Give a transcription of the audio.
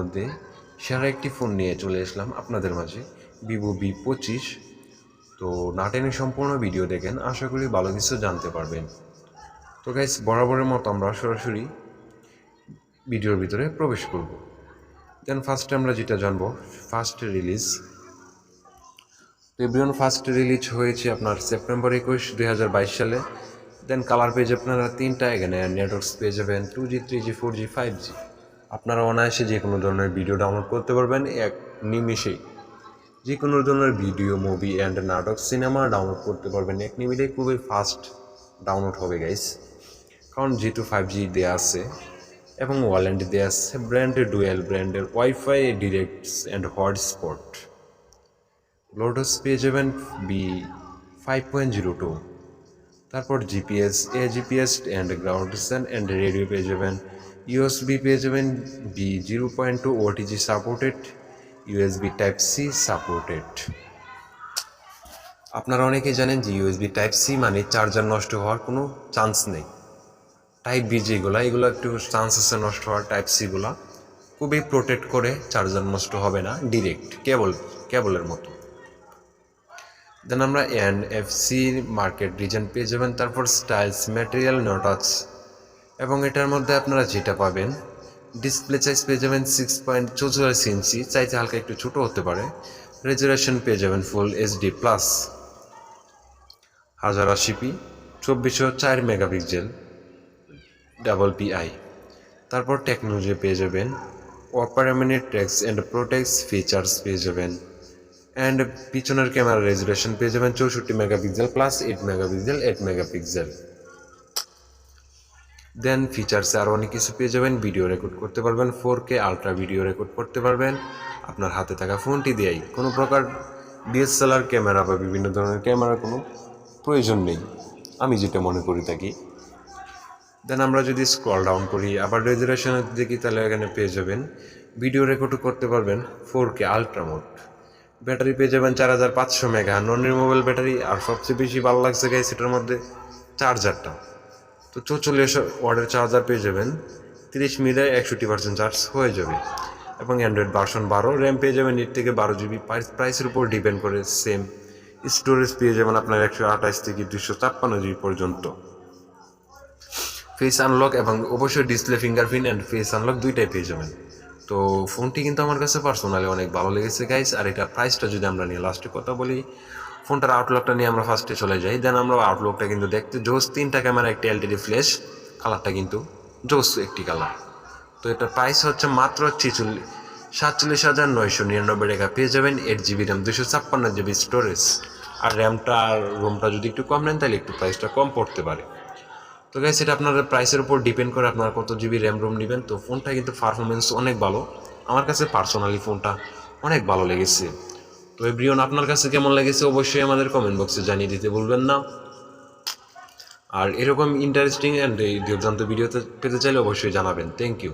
মধ্যে সেরা একটি ফোন নিয়ে চলে আসলাম আপনাদের মাঝে, ভিভো V25। তো না টেনে সম্পূর্ণ ভিডিও দেখেন, আশা করি ভালো কিছু জানতে পারবেন। তো গাইস, বরাবরের মতো আমরা সরাসরি ভিডিওর ভিতরে প্রবেশ করব। দেন ফার্স্টে আমরা যেটা জানবো, first release. Everyone first release হয়েছে আপনার সেপ্টেম্বর 21, 2022 সালে। দেন কালার পেয়ে যাবেন আপনারা তিনটা, এখানে নেটওয়ার্কস পেয়ে যাবেন 2G, 3G, 4G, 5G। আপনারা অনায়াসে যে কোনো ধরনের ভিডিও ডাউনলোড করতে পারবেন এক নিমিষেই। যে কোনো ধরনের ভিডিও, মুভি অ্যান্ড নাটক, সিনেমা ডাউনলোড করতে পারবেন এক নিমিষে। খুবই ফাস্ট ডাউনলোড হবে গাইস, কারণ যেহেতু 5G দেওয়া আছে এবং ওয়ারেন্টি দেওয়া আছে। ব্র্যান্ডের ডুয়েল ব্র্যান্ডের ওয়াইফাই, ডিরেক্টস অ্যান্ড হটস্পট। লোডস পেয়ে যাবেন B5.02। তারপর জিপিএস, জিপিএস অ্যান্ড গ্রাউন্ডেশন অ্যান্ড রেডিও পেয়ে যাবেন। ইউএসবি পেয়ে যাবেন B0.2 OTG supported, USB type C supported. আপনারা অনেকেই জানেন যে ইউএসবি টাইপ সি মানে চার্জার নষ্ট হওয়ার কোনো চান্স নেই। টাইপ বি যেগুলো, এগুলো একটু চান্স আছে নষ্ট হওয়ার। টাইপ সিগুলো খুবই প্রোটেক্ট করে, চার্জার নষ্ট হবে না, ডিরেক্ট কেবলের মতো। দেন আমরা NFC মার্কেট রিজন পেয়ে যাবেন। তারপর স্টাইলস, ম্যাটেরিয়াল, নো টাচ। এবং এটার মধ্যে আপনারা যেটা পাবেন, ডিসপ্লে সাইজ পেয়ে যাবেন 6.44 ইঞ্চি, চাইতে হালকা একটু ছোটো হতে পারে। রেজুলেশন পেয়ে যাবেন ফুল HD+, 1080p, 2404 মেগাপিক্সেল, PPI। তারপর টেকনোলজি পেয়ে যাবেন অপারেমিনেট টেক্স অ্যান্ড প্রোটেক্স ফিচার্স পেয়ে যাবেন। অ্যান্ড পিছনের ক্যামেরা রেজুলেশন পেয়ে যাবেন 64 মেগাপিক্সেল প্লাস 8 মেগাপিক্সেল, 8 মেগাপিক্সেল। দেন ফিচার্সে আরও অনেক কিছু পেয়ে যাবেন। ভিডিও রেকর্ড করতে পারবেন, 4K আলট্রা ভিডিও রেকর্ড করতে পারবেন আপনার হাতে থাকা ফোনটি দিয়েই। কোনো প্রকার DSLR ক্যামেরা বা বিভিন্ন ধরনের ক্যামেরার কোনো প্রয়োজন নেই, আমি যেটা মনে করি থাকি। দেন আমরা যদি স্ক্রল ডাউন করি, আবার রেজুলেশনে দেখি, তাহলে এখানে পেয়ে যাবেন ভিডিও রেকর্ডও করতে পারবেন 4K আলট্রা মোড। ব্যাটারি পেয়ে যাবেন 4500 মেগা, নন রিমুভেবল ব্যাটারি। আর সবচেয়ে বেশি ভালো লাগছে গাইস এটার মধ্যে চার্জারটা। তো 44 ওয়াটের চার্জার পেয়ে যাবেন, 30 মিনিটে 61% চার্জ হয়ে যাবে। এবং অ্যান্ড্রয়েড ভার্সন 12, র্যাম পেয়ে যাবেন 8 থেকে 12 GB। প্রাইসের উপর ডিপেন্ড করে সেম। স্টোরেজ পেয়ে যাবেন আপনার 128 থেকে 256 GB পর্যন্ত। ফেস আনলক এবং অবশ্যই display fingerprint and face unlock দুইটাই পেয়ে যাবেন। তো ফোনটি কিন্তু আমার কাছে পার্সোনালি অনেক ভালো লেগেছে গাইস। আর এটা প্রাইসটা যদি আমরা নিয়ে লাস্টে কথা বলি, ফোনটার আউটলুকটা নিয়ে আমরা ফার্স্টে চলে যাই। দেন আমরা আউটলুকটা কিন্তু দেখতে জোস, 3টা ক্যামেরা, একটা LTD ফ্ল্যাশ, কালারটা কিন্তু জোস একটি কালার। তো এটার প্রাইস হচ্ছে মাত্র 47,999 টাকা। পেয়ে যাবেন 8GB র্যাম, 256GB স্টোরেজ। আর র্যামটা আর রোমটা যদি একটু কম নেন, তাহলে একটু প্রাইসটা কম পড়তে পারে। তো গাইস, এটা আপনাদের প্রাইসের উপর ডিপেন্ড করে আপনারা কত জিবি র্যাম রোম নেবেন। তো ফোনটা কিন্তু পারফরমেন্স অনেক ভালো, আমার কাছে পার্সোনালি ফোনটা অনেক ভালো লেগেছে। তো এভরিওয়ান, আপনার কাছে কেমন লেগেছে অবশ্যই আমাদের কমেন্ট বক্সে জানিয়ে দিতে ভুলবেন না। আর এরকম ইন্টারেস্টিং অ্যান্ড দুর্দান্ত ভিডিও পেতে চাইলে অবশ্যই জানাবেন। Thank you.